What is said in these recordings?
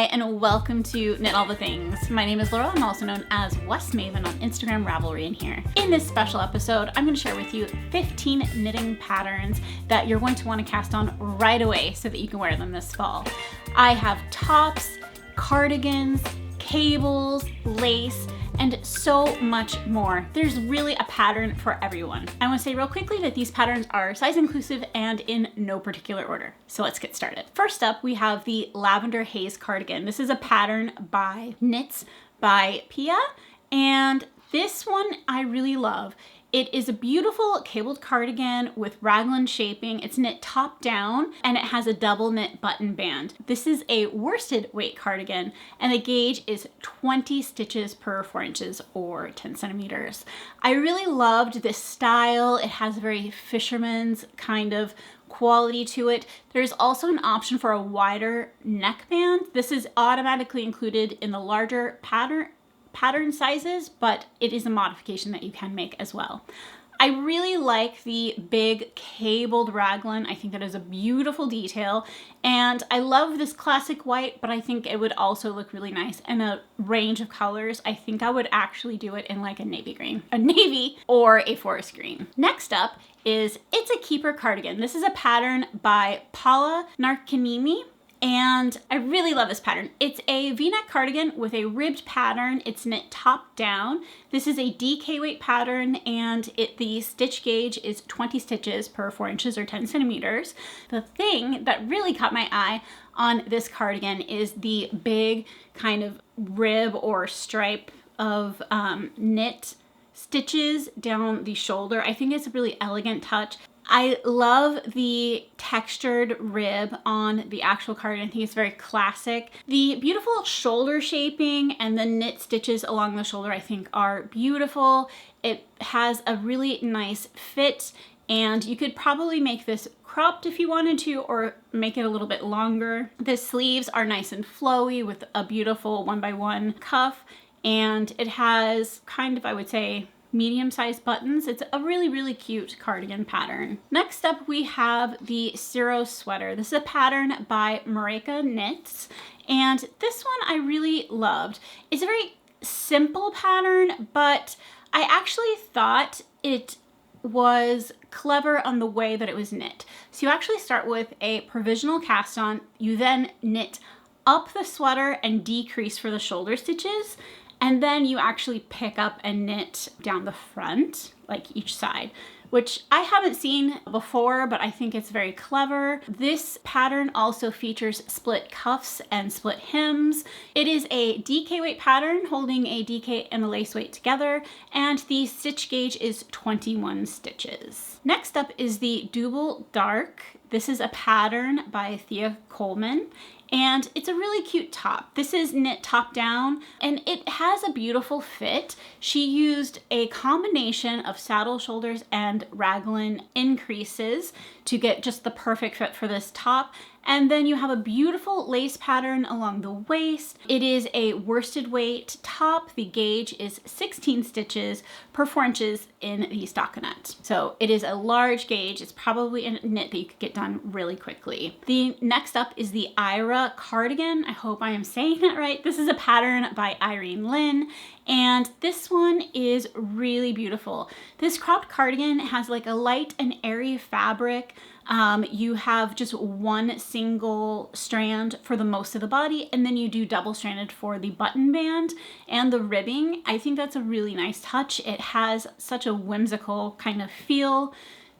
Hi, and welcome to Knit All the Things. My name is Laura. I'm also known as West Maven on Instagram, Ravelry, and here. In this special episode, I'm going to share with you 15 knitting patterns that you're going to want to cast on right away so that you can wear them this fall. I have tops, cardigans, cables, lace, and so much more. There's really a pattern for everyone. I want to say real quickly that these patterns are size inclusive and in no particular order. So let's get started. First up, we have the Lavender Haze cardigan. This is a pattern by Knits by Pia, and this one I really love. It is a beautiful cabled cardigan with raglan shaping. It's knit top down and it has a double knit button band. This is a worsted weight cardigan and the gauge is 20 stitches per 4 inches or 10 centimeters. I really loved this style. It has a very fisherman's kind of quality to it. There's also an option for a wider neckband. This is automatically included in the larger pattern sizes, but it is a modification that you can make as well. I really like the big cabled raglan. I think that is a beautiful detail, and I love this classic white, but I think it would also look really nice in a range of colors. I think I would actually do it in like a navy or a forest green. Next up is It's a Keeper cardigan. This is a pattern by Paula Narkanimi. And I really love this pattern. It's a V-neck cardigan with a ribbed pattern. It's knit top down. This is a DK weight pattern and the stitch gauge is 20 stitches per 4 inches or 10 centimeters. The thing that really caught my eye on this cardigan is the big kind of rib or stripe of knit stitches down the shoulder. I think it's a really elegant touch. I love the textured rib on the actual cardigan. I think it's very classic. The beautiful shoulder shaping and the knit stitches along the shoulder I think are beautiful. It has a really nice fit, and you could probably make this cropped if you wanted to, or make it a little bit longer. The sleeves are nice and flowy with a beautiful 1x1 cuff, and it has kind of, I would say, medium-sized buttons. It's a really, really cute cardigan pattern. Next up, we have the Ciro sweater. This is a pattern by Marika Knits, and this one I really loved. It's a very simple pattern, but I actually thought it was clever on the way that it was knit. So you actually start with a provisional cast on, you then knit up the sweater and decrease for the shoulder stitches, and then you actually pick up and knit down the front, like each side, which I haven't seen before, but I think it's very clever. This pattern also features split cuffs and split hems. It is a DK weight pattern holding a DK and a lace weight together, and the stitch gauge is 21 stitches. Next up is the Double Dark. This is a pattern by Thea Coleman, and it's a really cute top. This is knit top down, and it has a beautiful fit. She used a combination of saddle shoulders and raglan increases to get just the perfect fit for this top. And then you have a beautiful lace pattern along the waist. It is a worsted weight top. The gauge is 16 stitches per 4 inches in the stockinette. So it is a large gauge. It's probably a knit that you could get done really quickly. The next up is the Ira cardigan. I hope I am saying that right. This is a pattern by Irene Lynn, and this one is really beautiful. This cropped cardigan has like a light and airy fabric. You have just one single strand for the most of the body, and then you do double stranded for the button band and the ribbing. I think that's a really nice touch. It has such a whimsical kind of feel.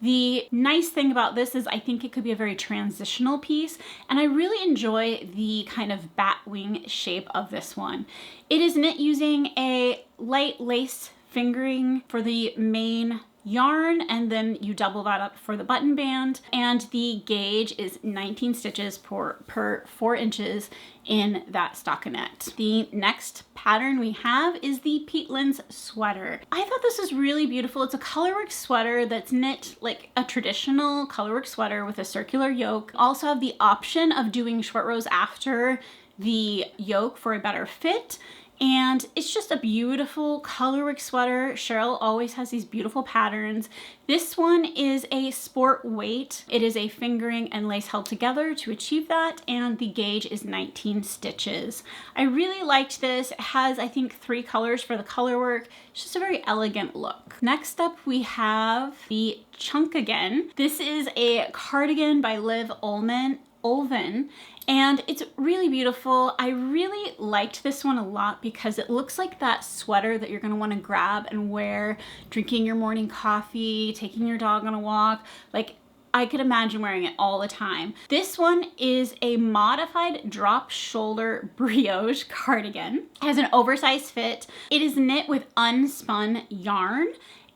The nice thing about this is I think it could be a very transitional piece, and I really enjoy the kind of bat wing shape of this one. It is knit using a light lace fingering for the main yarn, and then you double that up for the button band, and the gauge is 19 stitches per 4 inches in that stockinette. The next pattern we have is the Peatlands sweater. I thought this was really beautiful. It's a colorwork sweater that's knit like a traditional colorwork sweater with a circular yoke. Also have the option of doing short rows after the yoke for a better fit. And it's just a beautiful colorwork sweater. Cheryl always has these beautiful patterns. This one is a sport weight. It is a fingering and lace held together to achieve that, and the gauge is 19 stitches. I really liked this. It has, I think, 3 colors for the colorwork. It's just a very elegant look. Next up, we have the Cardigan. This is a cardigan by Liv Olven, and it's really beautiful. I really liked this one a lot because it looks like that sweater that you're going to want to grab and wear drinking your morning coffee, taking your dog on a walk. Like, I could imagine wearing it all the time. This one is a modified drop shoulder brioche cardigan. It has an oversized fit. It is knit with unspun yarn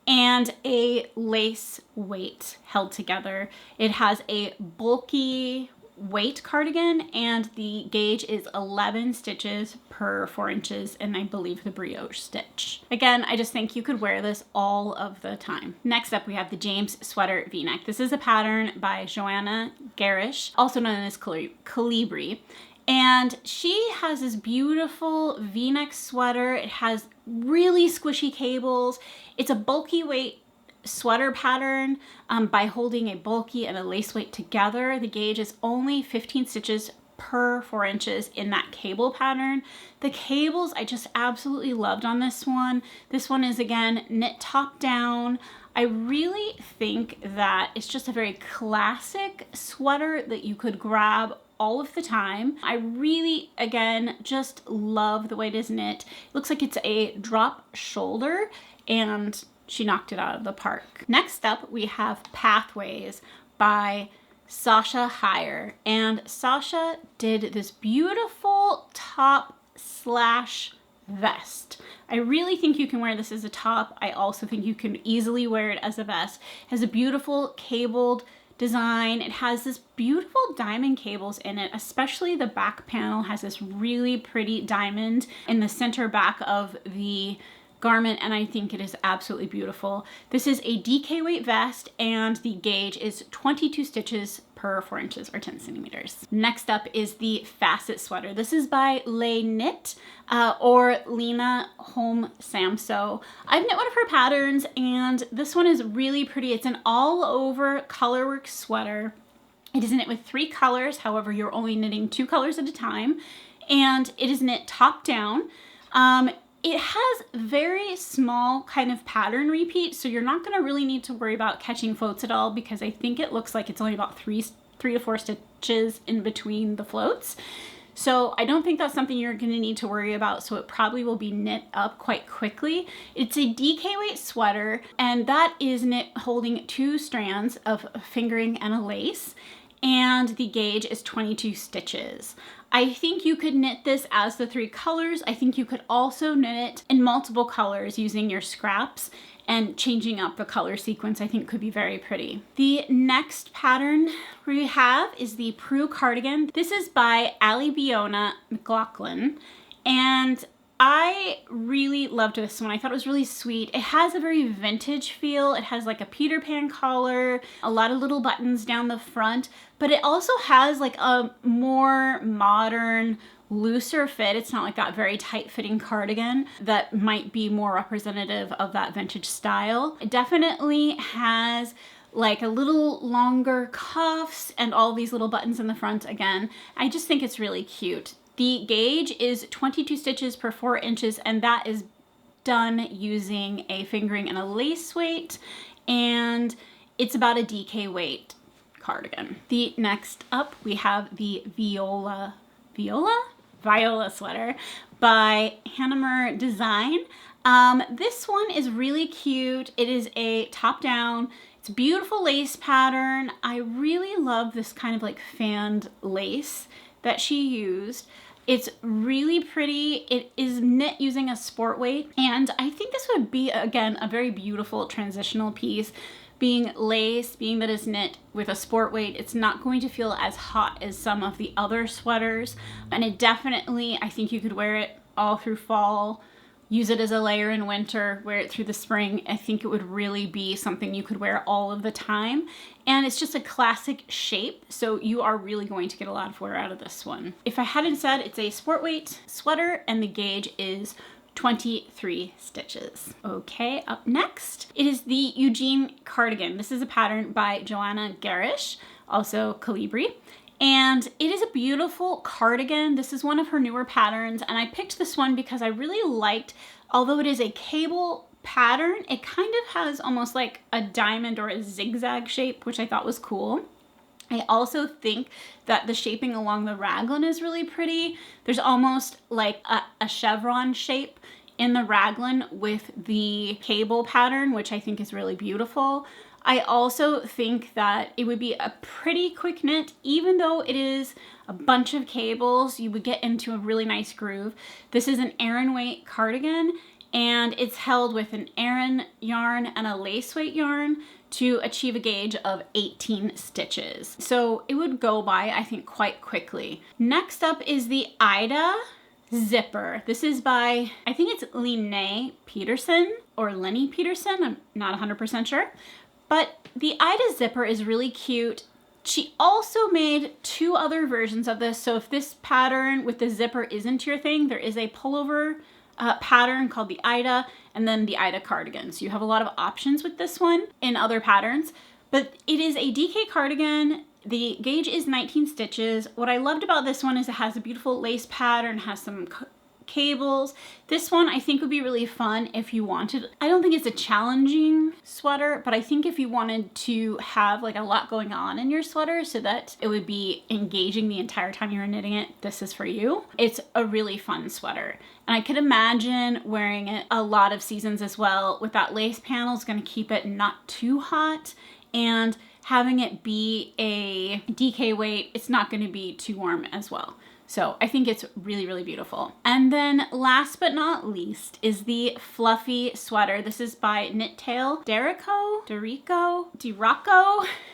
and a lace weight held together. It has a bulky weight cardigan, and the gauge is 11 stitches per 4 inches, and I believe the brioche stitch. Again, I just think you could wear this all of the time. Next up, we have the James sweater v-neck. This is a pattern by Joanna Garish, also known as Calibri. And she has this beautiful v-neck sweater. It has really squishy cables. It's a bulky weight sweater pattern by holding a bulky and a lace weight together. The gauge is only 15 stitches per 4 inches in that cable pattern. The cables I just absolutely loved on this one. This one is, again, knit top down. I really think that it's just a very classic sweater that you could grab all of the time. I really, again, just love the way it is knit. It looks like it's a drop shoulder, and she knocked it out of the park. Next up, we have Pathways by Sasha Heyer. And Sasha did this beautiful top slash vest. I really think you can wear this as a top. I also think you can easily wear it as a vest. It has a beautiful cabled design. It has this beautiful diamond cables in it, especially the back panel has this really pretty diamond in the center back of the garment, and I think it is absolutely beautiful. This is a DK weight vest, and the gauge is 22 stitches per 4 inches or 10 centimeters. Next up is the Facet sweater. This is by Lay Knit or Lena Home Samso. I've knit one of her patterns, and this one is really pretty. It's an all over colorwork sweater. It is knit with 3 colors. However, you're only knitting 2 colors at a time, and it is knit top down. It has very small kind of pattern repeat, so you're not going to really need to worry about catching floats at all, because I think it looks like it's only about 3 to 4 stitches in between the floats. So I don't think that's something you're going to need to worry about, so it probably will be knit up quite quickly. It's a DK weight sweater, and that is knit holding 2 strands of fingering and a lace, and the gauge is 22 stitches. I think you could knit this as the 3 colors. I think you could also knit it in multiple colors using your scraps, and changing up the color sequence I think could be very pretty. The next pattern we have is the Prue cardigan. This is by Alibiona McLaughlin, and I really loved this one. I thought it was really sweet. It has a very vintage feel. It has like a Peter Pan collar, a lot of little buttons down the front, but it also has like a more modern, looser fit. It's not like that very tight fitting cardigan that might be more representative of that vintage style. It definitely has like a little longer cuffs and all these little buttons in the front again. I just think it's really cute. The gauge is 22 stitches per 4 inches, and that is done using a fingering and a lace weight, and it's about a DK weight cardigan. The next up, we have the Viola sweater by Hanamer Design. This one is really cute. It is a top down. It's a beautiful lace pattern. I really love this kind of like fanned lace that she used. It's really pretty. It is knit using a sport weight, and I think this would be, again, a very beautiful transitional piece. Being lace, being that it's knit with a sport weight, it's not going to feel as hot as some of the other sweaters, and it definitely, I think you could wear it all through fall, use it as a layer in winter, wear it through the spring. I think it would really be something you could wear all of the time. And it's just a classic shape, so you are really going to get a lot of wear out of this one. If I hadn't said, it's a sport weight sweater and the gauge is 23 stitches. Okay, up next, it is the Eugene Cardigan. This is a pattern by Joanna Garish, also Calibri. And it is a beautiful cardigan. This is one of her newer patterns, and I picked this one because I really liked, although it is a cable pattern, it kind of has almost like a diamond or a zigzag shape, which I thought was cool. I also think that the shaping along the raglan is really pretty. There's almost like a chevron shape in the raglan with the cable pattern, which I think is really beautiful. I also think that it would be a pretty quick knit, even though it is a bunch of cables, you would get into a really nice groove. This is an Aran weight cardigan, and it's held with an Aran yarn and a lace weight yarn to achieve a gauge of 18 stitches. So it would go by, I think, quite quickly. Next up is the Ida zipper. This is by, I think it's Lene Peterson or Lenny Peterson. I'm not 100% sure. But the Ida zipper is really cute. She also made 2 other versions of this. So if this pattern with the zipper isn't your thing, there is a pullover pattern called the Ida, and then the Ida cardigan. So you have a lot of options with this one in other patterns, but it is a DK cardigan. The gauge is 19 stitches. What I loved about this one is it has a beautiful lace pattern, has some cables. This one I think would be really fun if you wanted, I don't think it's a challenging sweater, but I think if you wanted to have like a lot going on in your sweater so that it would be engaging the entire time you're knitting it, this is for you. It's a really fun sweater. And I could imagine wearing it a lot of seasons as well. With that lace panel, is going to keep it not too hot, and having it be a DK weight, it's not going to be too warm as well. So I think it's really, really beautiful. And then last but not least is the fluffy sweater. This is by Knit Tail Diraco,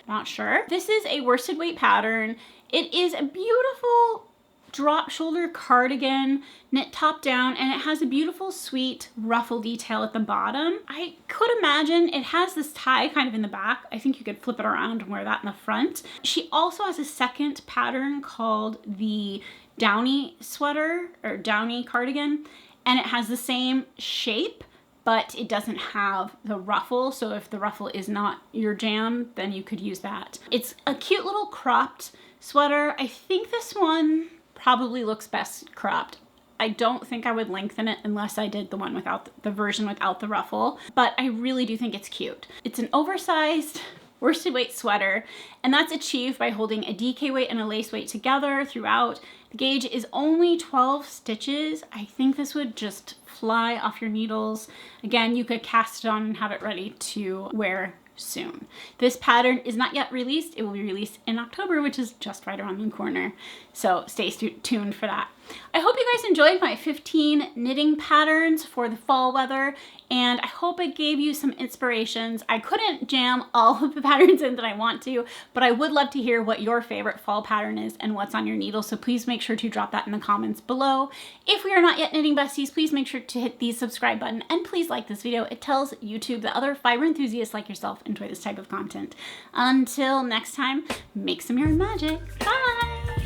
not sure. This is a worsted weight pattern. It is a beautiful drop shoulder cardigan, knit top down, and it has a beautiful sweet ruffle detail at the bottom. I could imagine it has this tie kind of in the back. I think you could flip it around and wear that in the front. She also has a second pattern called the Downy sweater or Downy cardigan, and it has the same shape, but it doesn't have the ruffle. So if the ruffle is not your jam, then you could use that. It's a cute little cropped sweater. I think this one probably looks best cropped. I don't think I would lengthen it unless I did the one without the version without the ruffle, but I really do think it's cute. It's an oversized worsted weight sweater, and that's achieved by holding a DK weight and a lace weight together throughout. The gauge is only 12 stitches. I think this would just fly off your needles. Again, you could cast it on and have it ready to wear soon. This pattern is not yet released. It will be released in October, which is just right around the corner. So stay tuned for that. I hope you guys enjoyed my 15 knitting patterns for the fall weather, and I hope it gave you some inspirations. I couldn't jam all of the patterns in that I want to, but I would love to hear what your favorite fall pattern is and what's on your needle, so please make sure to drop that in the comments below. If we are not yet knitting besties, please make sure to hit the subscribe button, and please like this video. It tells YouTube that other fiber enthusiasts like yourself enjoy this type of content. Until next time, make some yarn magic. Bye!